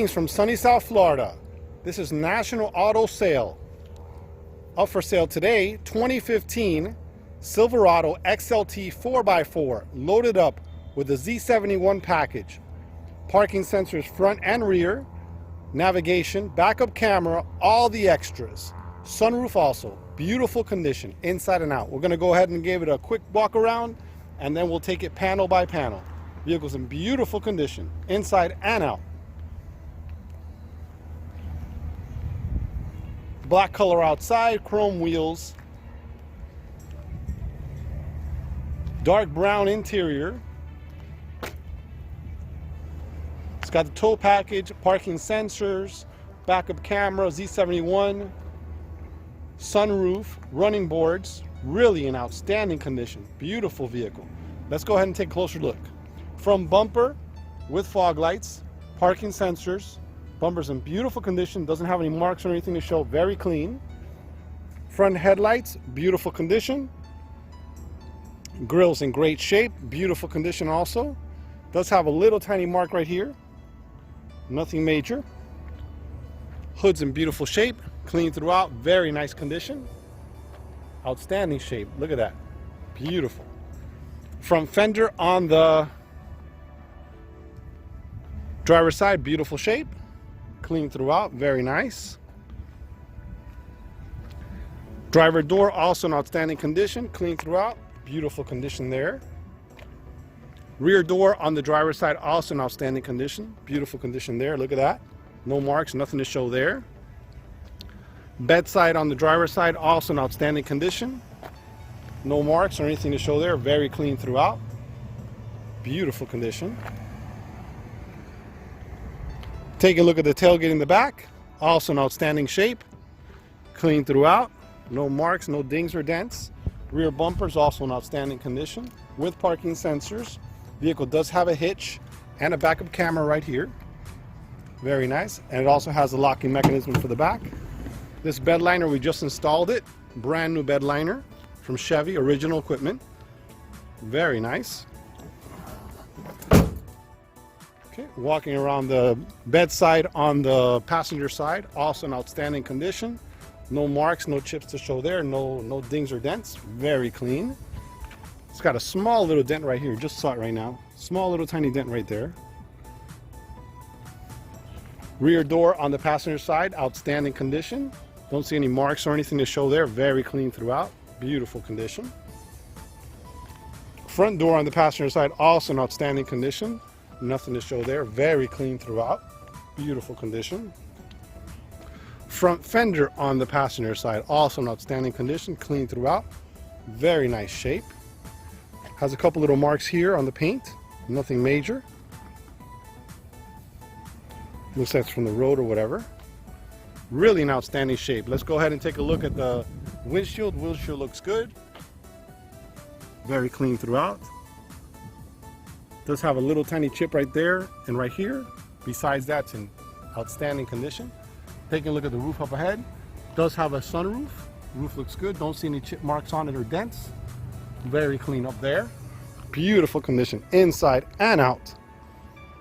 From sunny South Florida. This is National Auto Sale. Up for sale today, 2015 Silverado XLT 4x4 loaded up with the Z71 package. Parking sensors front and rear, navigation, backup camera, all the extras. Sunroof also, beautiful condition inside and out. We're going to go ahead and give it a quick walk around and then we'll take it panel by panel. Vehicle's in beautiful condition inside and out. Black color outside, chrome wheels, dark brown interior. It's got the tow package, parking sensors, backup camera, Z71, sunroof, running boards. Really in outstanding condition. Beautiful vehicle. Let's go ahead and take a closer look. From bumper with fog lights, parking sensors. Bumper's in beautiful condition, doesn't have any marks or anything to show, very clean. Front headlights, beautiful condition. Grill's in great shape, beautiful condition also. Does have a little tiny mark right here, nothing major. Hood's in beautiful shape, clean throughout, very nice condition. Outstanding shape, look at that, beautiful. Front fender on the driver's side, beautiful shape. Clean throughout, very nice. Driver door also in outstanding condition, clean throughout, beautiful condition there. Rear door on the driver's side also in outstanding condition, beautiful condition there, look at that. No marks, nothing to show there. Bedside on the driver's side also in outstanding condition. No marks or anything to show there, very clean throughout. Beautiful condition. Take a look at the tailgate in the back, also in outstanding shape, clean throughout, no marks, no dings or dents. Rear bumpers also in outstanding condition with parking sensors. Vehicle does have a hitch and a backup camera right here. Very nice, and it also has a locking mechanism for the back. This bed liner, we just installed it, brand new bed liner from Chevy, original equipment. Very nice. Okay, walking around the bedside on the passenger side, also in outstanding condition. No marks, no chips to show there, no dings or dents, very clean. It's got a small little dent right here, just saw it right now. Small little tiny dent right there. Rear door on the passenger side, outstanding condition. Don't see any marks or anything to show there, very clean throughout, beautiful condition. Front door on the passenger side, also in outstanding condition. Nothing to show there, very clean throughout, beautiful condition. Front fender on the passenger side, also in outstanding condition, clean throughout, very nice shape. Has a couple little marks here on the paint, nothing major. Looks like it's from the road or whatever. Really in outstanding shape. Let's go ahead and take a look at the windshield. Windshield looks good, very clean throughout. Does have a little tiny chip right there and right here. Besides that, it's in outstanding condition. Taking a look at the roof up ahead. Does have a sunroof. Roof looks good. Don't see any chip marks on it or dents. Very clean up there. Beautiful condition inside and out.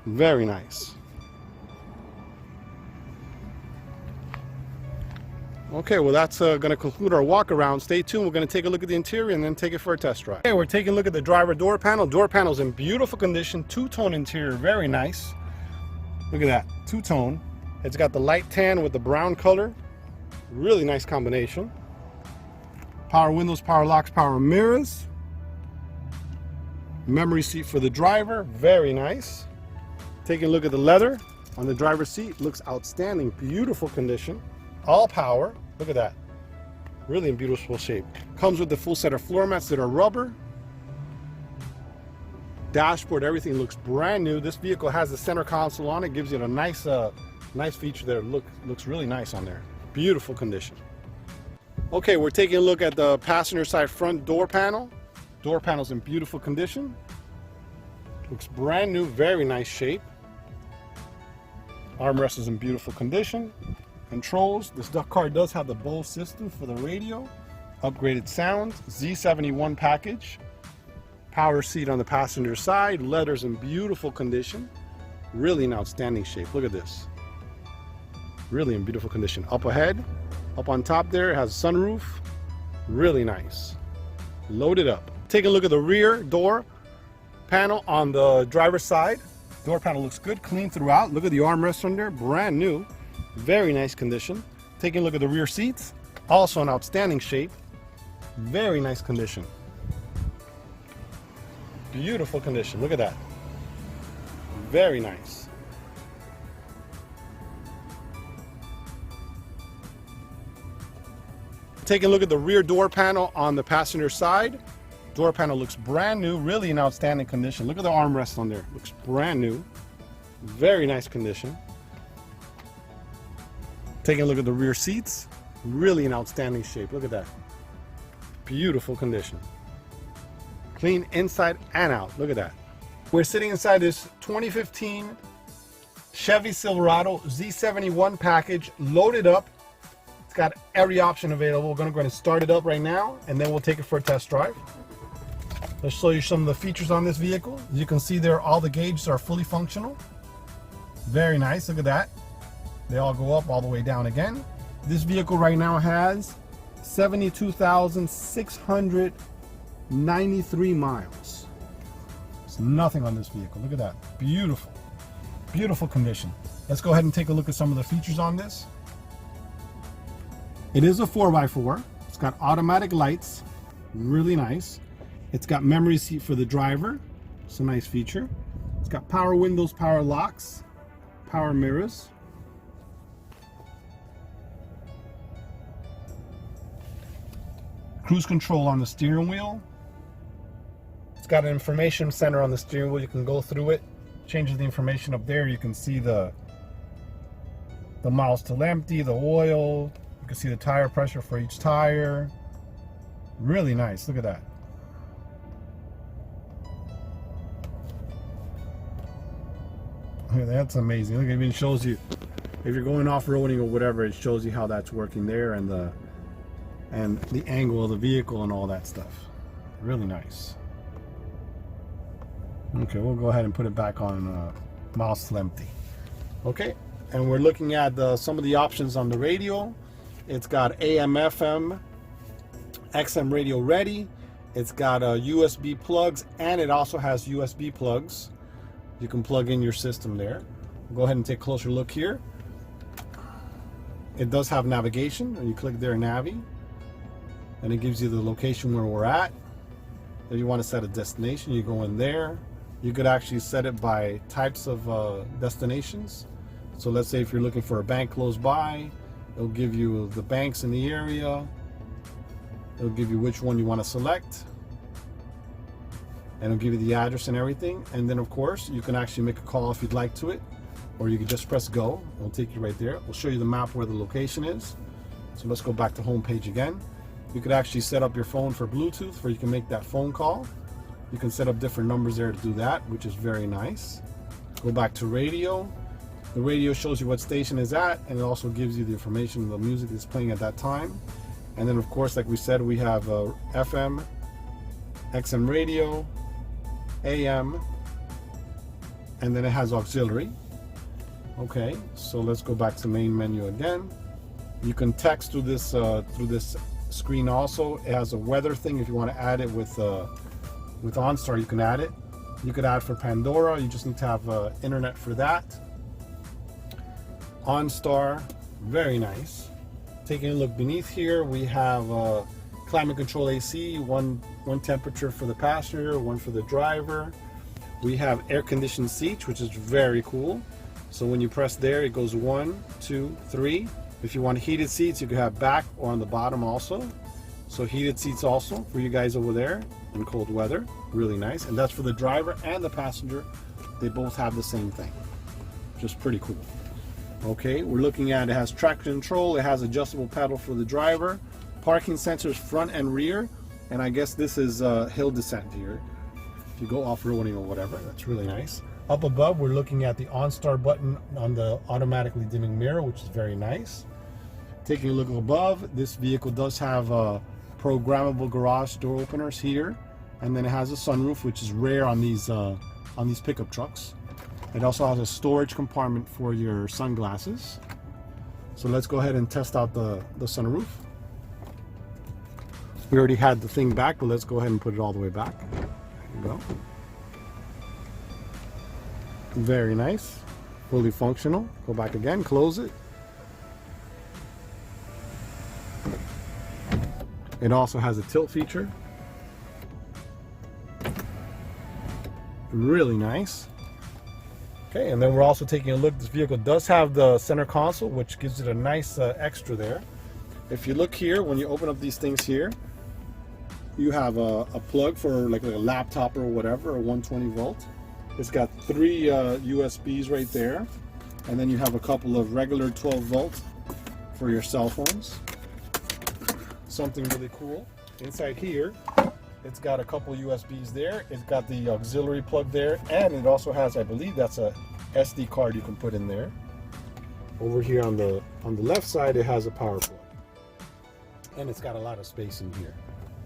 Very nice. Okay, well that's going to conclude our walk around. Stay tuned. We're going to take a look at the interior and then take it for a test drive. Okay, we're taking a look at the driver door panel. Door panel's in beautiful condition. Two-tone interior, very nice. Look at that, two-tone. It's got the light tan with the brown color. Really nice combination. Power windows, power locks, power mirrors. Memory seat for the driver, very nice. Taking a look at the leather on the driver's seat. Looks outstanding, beautiful condition. All power. Look at that, really in beautiful shape. Comes with the full set of floor mats that are rubber. Dashboard, everything looks brand new. This vehicle has the center console on it, gives it a nice feature there. Looks really nice on there. Beautiful condition. Okay, we're taking a look at the passenger side front door panel. Door panel's in beautiful condition. Looks brand new, very nice shape. Armrest is in beautiful condition. Controls, this car does have the Bose system for the radio, upgraded sound, Z71 package, Power seat on the passenger side, leather's in beautiful condition, really in outstanding shape. Look at this, Really in beautiful condition. Up ahead, up on top there, it has a sunroof. Really nice. Loaded up. Take a look at the rear door panel on the driver's side. Door panel looks good, clean throughout. Look at the armrest on there, brand new. Very nice condition. Taking a look at the rear seats, also in outstanding shape. Very nice condition. Beautiful condition, look at that. Very nice. Taking a look at the rear door panel on the passenger side. Door panel looks brand new, really in outstanding condition. Look at the armrest on there, looks brand new. Very nice condition. Taking a look at the rear seats, really in outstanding shape. Look at that. Beautiful condition. Clean inside and out. Look at that. We're sitting inside this 2015 Chevy Silverado Z71 package, loaded up. It's got every option available. We're going to go ahead and start it up right now, and then we'll take it for a test drive. Let's show you some of the features on this vehicle. As you can see there, all the gauges are fully functional. Very nice. Look at that. They all go up all the way down again. This vehicle right now has 72,693 miles. There's nothing on this vehicle. Look at that. Beautiful. Beautiful condition. Let's go ahead and take a look at some of the features on this. It is a 4x4. It's got automatic lights. Really nice. It's got memory seat for the driver. It's a nice feature. It's got power windows, power locks, power mirrors. Cruise control on the steering wheel. It's got an information center on the steering wheel. You can go through it, changes the information up there. You can see the miles till empty, the oil. You can see the tire pressure for each tire. Really nice. Look at that. That's amazing. Look, it even shows you if you're going off-roading or whatever, it shows you how that's working there, and the angle of the vehicle and all that stuff. Really nice. Okay, we'll go ahead and put it back on miles till empty. Okay, and we're looking at some of the options on the radio. It's got AM, FM, XM radio ready. It's got USB plugs, and it also has USB plugs. You can plug in your system there. We'll go ahead and take a closer look here. It does have navigation, and you click there, Navi, and it gives you the location where we're at. If you want to set a destination, you go in there. You could actually set it by types of destinations. So let's say if you're looking for a bank close by, it'll give you the banks in the area. It'll give you which one you want to select, and it'll give you the address and everything. And then of course you can actually make a call if you'd like to it, or you can just press go. It'll take you right there. We'll show you the map where the location is. So let's go back to home page again. You could actually set up your phone for Bluetooth, where you can make that phone call. You can set up different numbers there to do that, which is very nice. Go back to radio. The radio shows you what station is at, and it also gives you the information of the music that's playing at that time. And then of course, like we said, we have FM, XM radio, AM, and then it has auxiliary. Okay, so let's go back to main menu again. You can text through this screen also. It has a weather thing. If you want to add it with OnStar, you can add it. You could add for Pandora. You just need to have internet for that. OnStar, very nice. Taking a look beneath here, we have climate control AC, one temperature for the passenger, one for the driver. We have air conditioned seats, which is very cool. So when you press there, it goes 1, 2, 3. If you want heated seats, you can have back or on the bottom also. So heated seats also for you guys over there in cold weather. Really nice. And that's for the driver and the passenger. They both have the same thing. Just pretty cool. Okay, we're looking at, it has traction control, it has adjustable pedal for the driver, parking sensors front and rear, and I guess this is hill descent here. If you go off-roading or whatever, that's really nice. Up above, we're looking at the OnStar button on the automatically dimming mirror, which is very nice. Taking a look above, this vehicle does have programmable garage door openers here, and then it has a sunroof, which is rare on these pickup trucks. It also has a storage compartment for your sunglasses. So let's go ahead and test out the sunroof. We already had the thing back, but let's go ahead and put it all the way back. There you go. Very nice. Fully functional. Go back again, close it. It also has a tilt feature. Really nice. Okay, and then we're also taking a look. This vehicle does have the center console, which gives it a nice extra there. If you look here, when you open up these things here, you have a plug for like a laptop or whatever, a 120 volt. It's got 3 USBs right there, and then you have a couple of regular 12 volts for your cell phones. Something really cool. Inside here, it's got a couple USBs there. It's got the auxiliary plug there, and it also has, I believe that's a SD card you can put in there. Over here on the left side, it has a power plug, and it's got a lot of space in here.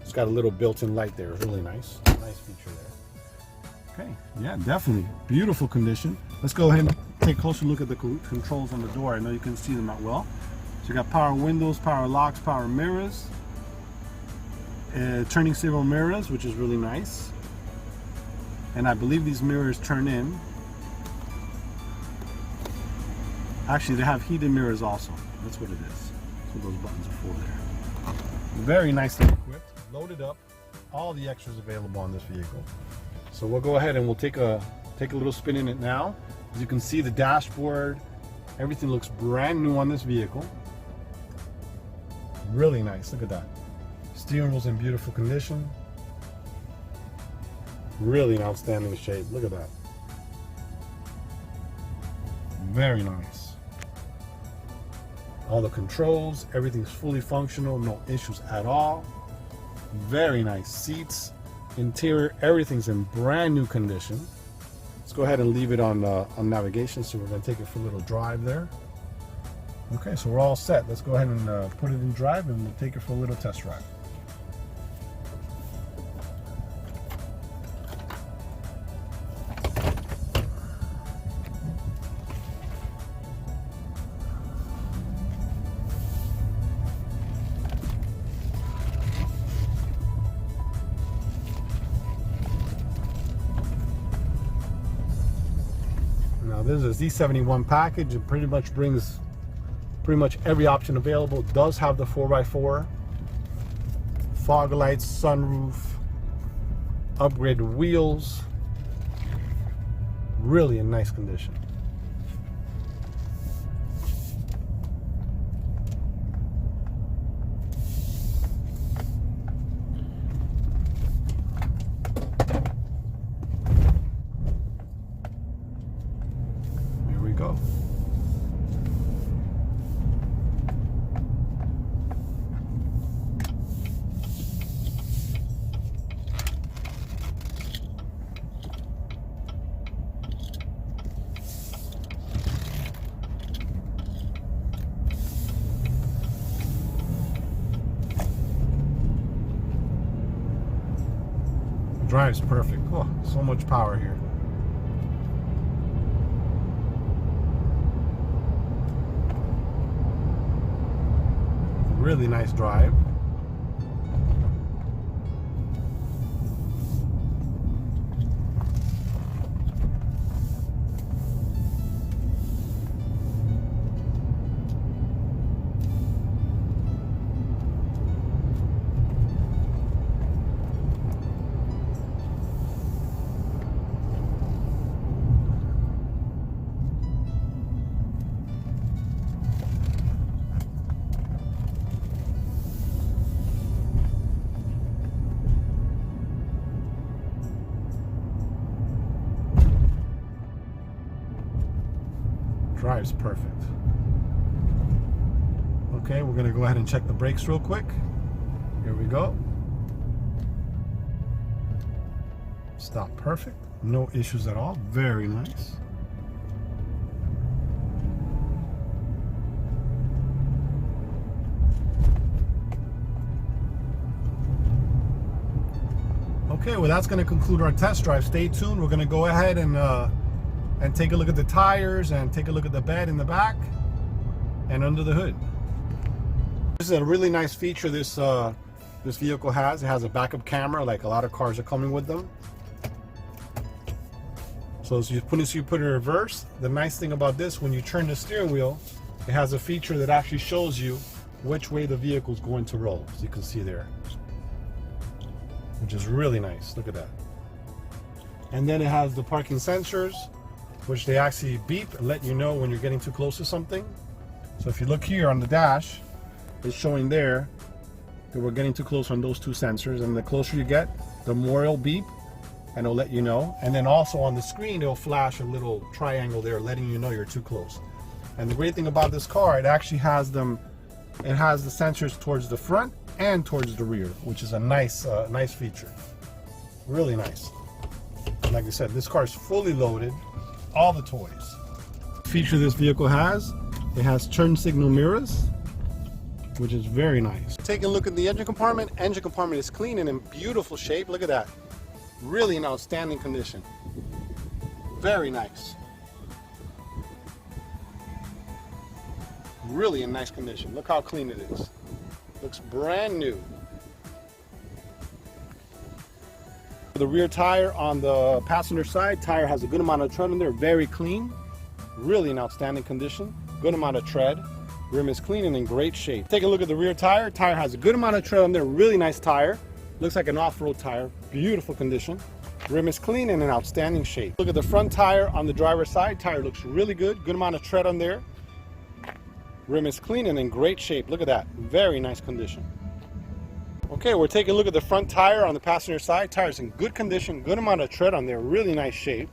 It's got a little built-in light there. Really nice. Nice feature there. Okay, yeah, definitely beautiful condition. Let's go ahead and take a closer look at the controls on the door. I know you can see them out well. So you got power windows, power locks, power mirrors, turning signal mirrors, which is really nice. And I believe these mirrors turn in. Actually, they have heated mirrors also. That's what it is. So those buttons are for there. Very nicely equipped, loaded up, all the extras available on this vehicle. So we'll go ahead and we'll take a little spin in it now. As you can see, the dashboard, everything looks brand new on this vehicle. Really nice. Look at that. Steering wheel's in beautiful condition. Really in outstanding shape. Look at that. Very nice. All the controls, everything's fully functional, no issues at all. Very nice seats, interior, everything's in brand new condition. Let's go ahead and leave it on navigation, so we're going to take it for a little drive there. Okay, so we're all set. Let's go ahead and put it in drive, and we'll take it for a little test drive. Now this is a Z71 package. It pretty much brings every option available. It does have the 4x4, fog lights, sunroof, upgraded wheels. Really in nice condition. Here we go. Drives perfect. Oh, so much power here. Really nice drive. Drives perfect. Okay, we're gonna go ahead and check the brakes real quick. Here we go. Stop perfect. No issues at all. Very nice. Okay, well that's going to conclude our test drive. Stay tuned. We're going to go ahead and take a look at the tires and take a look at the bed in the back. and under the hood. This is a really nice feature this vehicle has. It has a backup camera, like a lot of cars are coming with them. So as you put it in reverse, the nice thing about this, when you turn the steering wheel, it has a feature that actually shows you which way the vehicle is going to roll. So you can see there, which is really nice. Look at that. And then it has the parking sensors, which they actually beep and let you know when you're getting too close to something. So if you look here on the dash, it's showing there that we're getting too close on those two sensors, and the closer you get, the more it'll beep and it'll let you know. And then also on the screen, it'll flash a little triangle there letting you know you're too close. And the great thing about this car, it actually has them, it has the sensors towards the front and towards the rear, which is a nice feature. Really nice. Like I said, this car is fully loaded, all the toys. The feature this vehicle has, it has turn signal mirrors, which is very nice. Take a look at the engine compartment. Engine compartment is clean and in beautiful shape. Look at that. Really in outstanding condition. Very nice. Really in nice condition. Look how clean it is. Looks brand new. The rear tire on the passenger side, tire has a good amount of tread in there, very clean. Really in outstanding condition. Good amount of tread. Rim is clean and in great shape. Take a look at the rear tire. Tire has a good amount of tread on there, really nice tire. Looks like an off-road tire, beautiful condition. Rim is clean and in outstanding shape. Look at the front tire on the driver's side. Tire looks really good, good amount of tread on there. Rim is clean and in great shape. Look at that, very nice condition. Okay, we're taking a look at the front tire on the passenger side. Tire's in good condition, good amount of tread on there, really nice shape.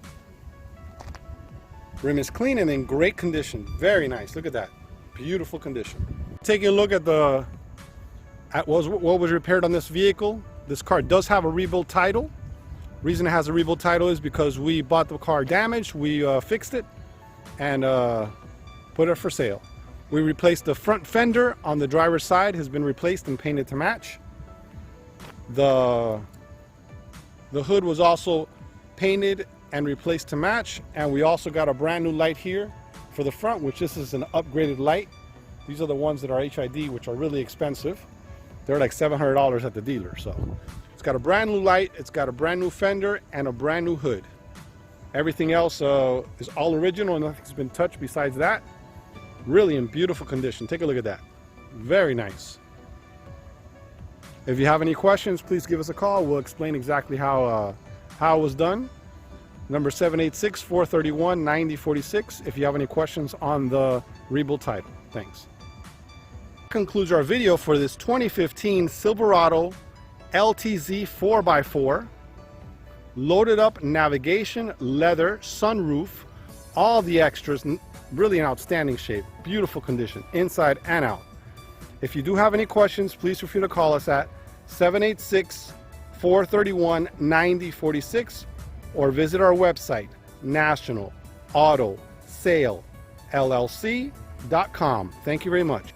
Rim is clean and in great condition, very nice. Look at that, beautiful condition. Taking a look at what was repaired on this vehicle. This car does have a rebuild title. Reason it has a rebuild title is because we bought the car damaged, we fixed it and put it for sale. We replaced the front fender on the driver's side, has been replaced and painted to match. The hood was also painted and replaced to match, and we also got a brand new light here for the front, which this is an upgraded light. These are the ones that are HID, which are really expensive. They're like $700 at the dealer. So it's got a brand new light, it's got a brand new fender and a brand new hood. Everything else is all original, nothing's been touched besides that. Really in beautiful condition. Take a look at that. Very nice. If you have any questions, please give us a call. We'll explain exactly how it was done. Number 786-431-9046 if you have any questions on the rebuild title. Thanks. That concludes our video for this 2015 Silverado LTZ 4x4. Loaded up navigation, leather, sunroof, all the extras, really in outstanding shape, beautiful condition, inside and out. If you do have any questions, please feel free to call us at 786-431-9046 or visit our website, nationalautosaleLLC.com. Thank you very much.